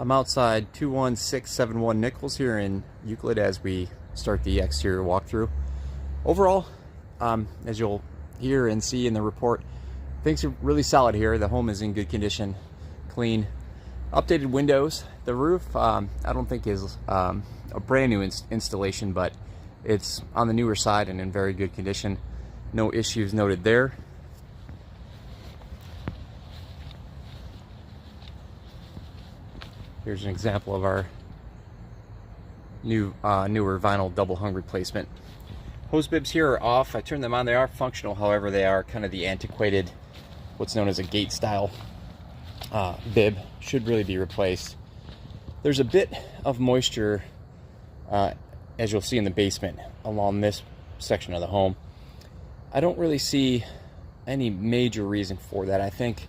I'm outside 21671 Nichols here in Euclid as we start the exterior walkthrough. Overall, as you'll hear and see in the report, things are really solid here. The home is in good condition, clean, updated windows. The roof, I don't think is a brand new installation, but it's on the newer side and in very good condition. No issues noted there. Here's an example of our newer vinyl double hung replacement. Hose bibs here are off. I turned them on. They are functional, however, they are kind of the antiquated, what's known as a gate style bib. Should really be replaced. There's a bit of moisture, as you'll see in the basement, along this section of the home. I don't really see any major reason for that. I think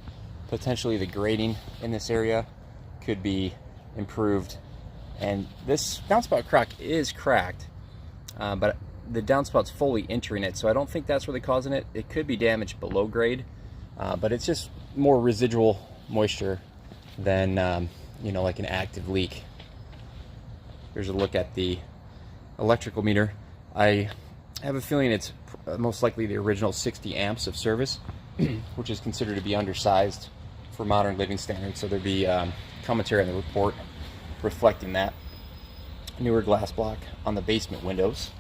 potentially the grading in this area could be improved, and this downspout crack is cracked, but the downspout's fully entering it, so I don't think that's really causing it. It could be damaged below grade, but it's just more residual moisture than you know, like an active leak. Here's a look at the electrical meter. I have a feeling it's most likely the original 60 amps of service, which is considered to be undersized for modern living standards, so there'd be commentary on the report reflecting that. Newer glass block on the basement windows.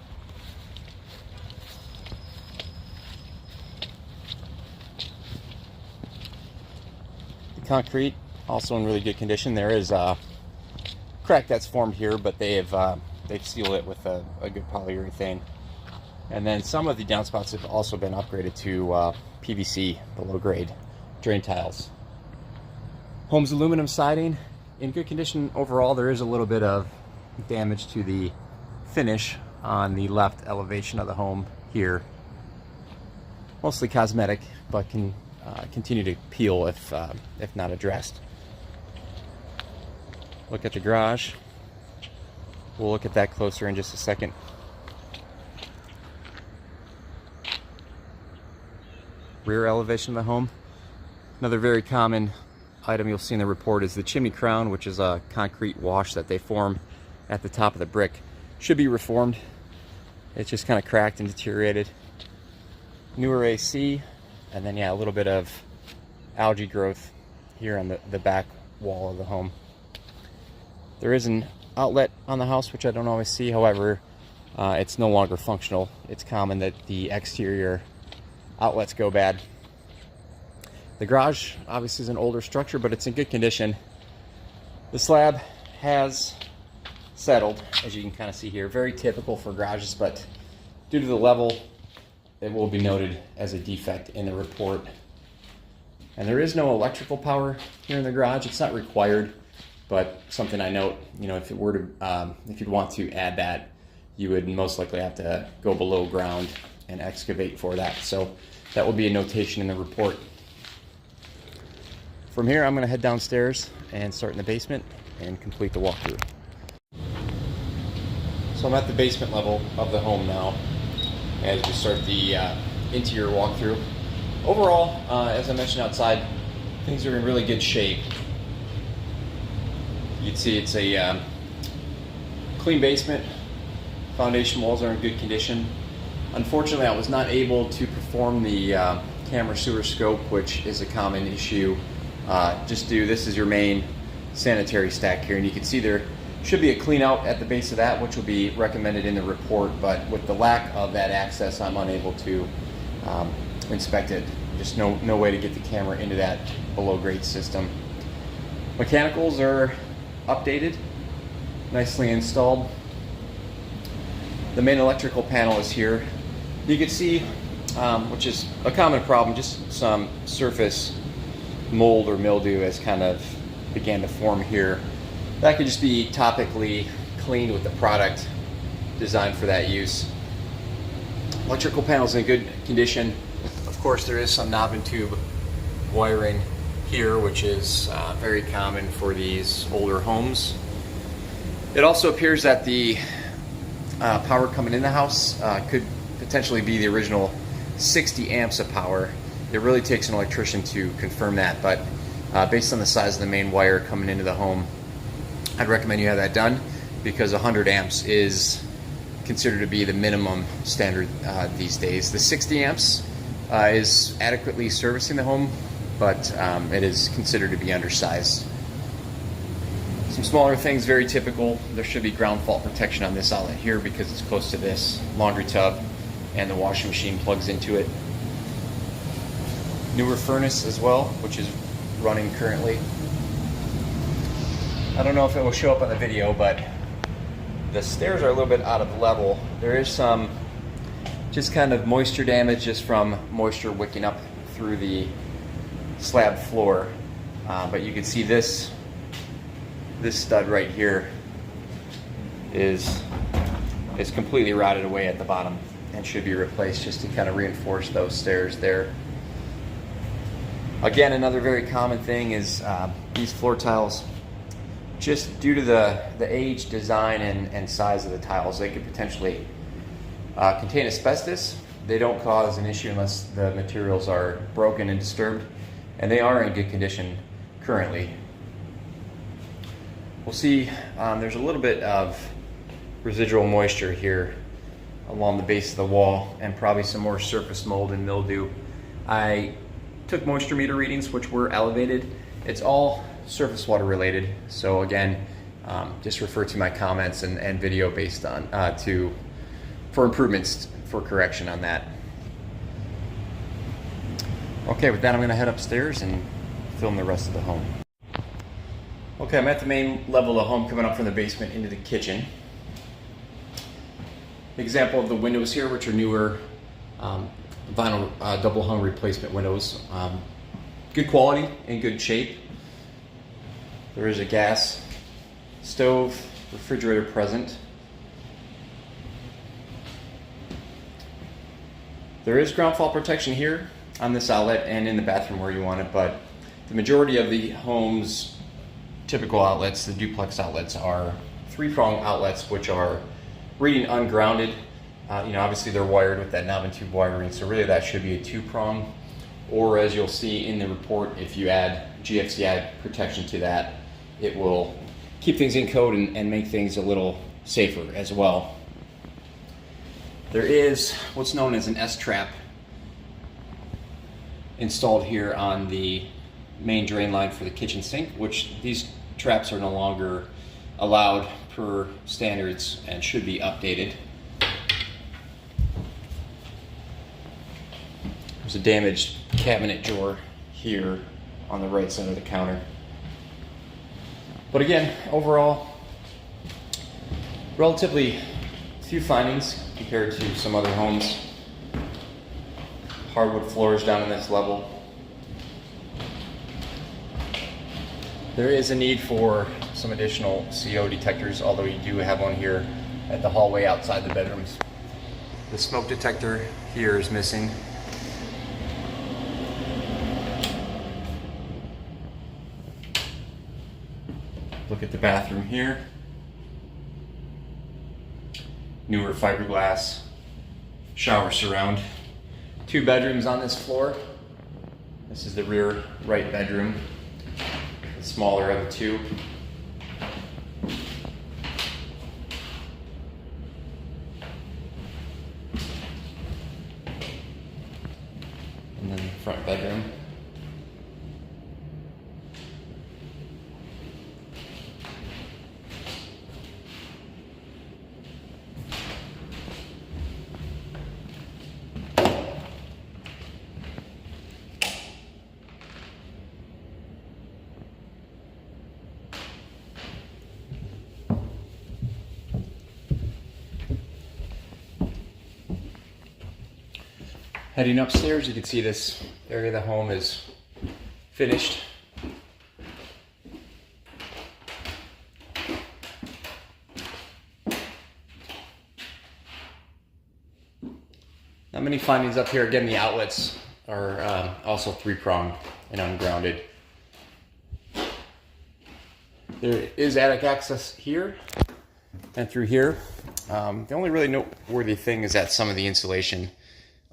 The concrete also in really good condition. There is a crack that's formed here, but they've sealed it with a good polyurethane. And then some of the downspouts have also been upgraded to PVC below grade drain tiles. Home's aluminum siding in good condition overall. There is a little bit of damage to the finish on the left elevation of the home here. Mostly cosmetic, but can continue to peel if not addressed. Look at the garage. We'll look at that closer in just a second. Rear elevation of the home. Another very common item you'll see in the report is the chimney crown, which is a concrete wash that they form at the top of the brick. Should be reformed. It's just kind of cracked and deteriorated. Newer AC, and then yeah, a little bit of algae growth here on the back wall of the home. There is an outlet on the house, which I don't always see. However, it's no longer functional. It's common that the exterior outlets go bad. The garage obviously is an older structure, but it's in good condition. The slab has settled, as you can kind of see here. Very typical for garages, but due to the level, it will be noted as a defect in the report. And there is no electrical power here in the garage. It's not required, but something I note, you know, if it were to, if you'd want to add that, you would most likely have to go below ground and excavate for that. So that will be a notation in the report. From here, I'm going to head downstairs and start in the basement and complete the walkthrough. So I'm at the basement level of the home now as we start the interior walkthrough. Overall, as I mentioned outside, things are in really good shape. You can see it's a clean basement. Foundation walls are in good condition. Unfortunately, I was not able to perform the camera sewer scope, which is a common issue. This is your main sanitary stack here, and you can see there should be a clean out at the base of that, which will be recommended in the report, but with the lack of that access, I'm unable to inspect it. Just no way to get the camera into that below grade system. Mechanicals are updated, nicely installed. The main electrical panel is here. You can see, which is a common problem, just some surface mold or mildew has kind of began to form here. That could just be topically cleaned with the product designed for that use. Electrical panel's in good condition. Of course, there is some knob and tube wiring here, which is very common for these older homes. It also appears that the power coming in the house could potentially be the original 60 amps of power. It really takes an electrician to confirm that, but based on the size of the main wire coming into the home, I'd recommend you have that done, because 100 amps is considered to be the minimum standard these days. The 60 amps is adequately servicing the home, but it is considered to be undersized. Some smaller things, very typical. There should be ground fault protection on this outlet here because it's close to this laundry tub and the washing machine plugs into it. Newer furnace as well, which is running currently. I don't know if it will show up on the video, but the stairs are a little bit out of level. There is some just kind of moisture damage just from moisture wicking up through the slab floor. But you can see this stud right here is completely rotted away at the bottom and should be replaced just to kind of reinforce those stairs there. Again, another very common thing is these floor tiles, just due to the age, design, and size of the tiles, they could potentially contain asbestos. They don't cause an issue unless the materials are broken and disturbed, and they are in good condition currently. We'll see there's a little bit of residual moisture here along the base of the wall, and probably some more surface mold and mildew. I took moisture meter readings, which were elevated. It's all surface water related, so again, just refer to my comments and video based on for improvements for correction on that. Okay, with that, I'm going to head upstairs and film the rest of the home. Okay, I'm at the main level of the home, coming up from the basement into the kitchen. Example of the windows here, which are newer vinyl double hung replacement windows. Good quality and good shape. There is a gas stove, refrigerator present. There is ground fault protection here on this outlet and in the bathroom where you want it, but the majority of the home's typical outlets, the duplex outlets, are three-prong outlets, which are reading ungrounded. Obviously they're wired with that knob and tube wiring, so really that should be a two-prong. Or as you'll see in the report, if you add GFCI protection to that, it will keep things in code and make things a little safer as well. There is what's known as an S-trap installed here on the main drain line for the kitchen sink, which these traps are no longer allowed per standards and should be updated. There's a damaged cabinet drawer here on the right side of the counter. But again, overall, relatively few findings compared to some other homes. Hardwood floors down in this level. There is a need for some additional CO detectors, although you do have one here at the hallway outside the bedrooms. The smoke detector here is missing. Look at the bathroom here. Newer fiberglass shower surround. 2 bedrooms on this floor. This is the rear right bedroom, the smaller of the two. And then the front bedroom. Heading upstairs, you can see this area of the home is finished. Not many findings up here. Again, the outlets are also 3-prong and ungrounded. There is attic access here and through here. The only really noteworthy thing is that some of the insulation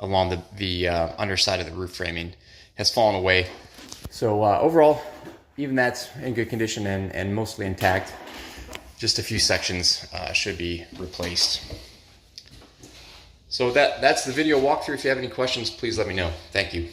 along the underside of the roof framing has fallen away. So overall, even that's in good condition and mostly intact. just a few sections should be replaced. So that's the video walkthrough. If you have any questions, please let me know. Thank you.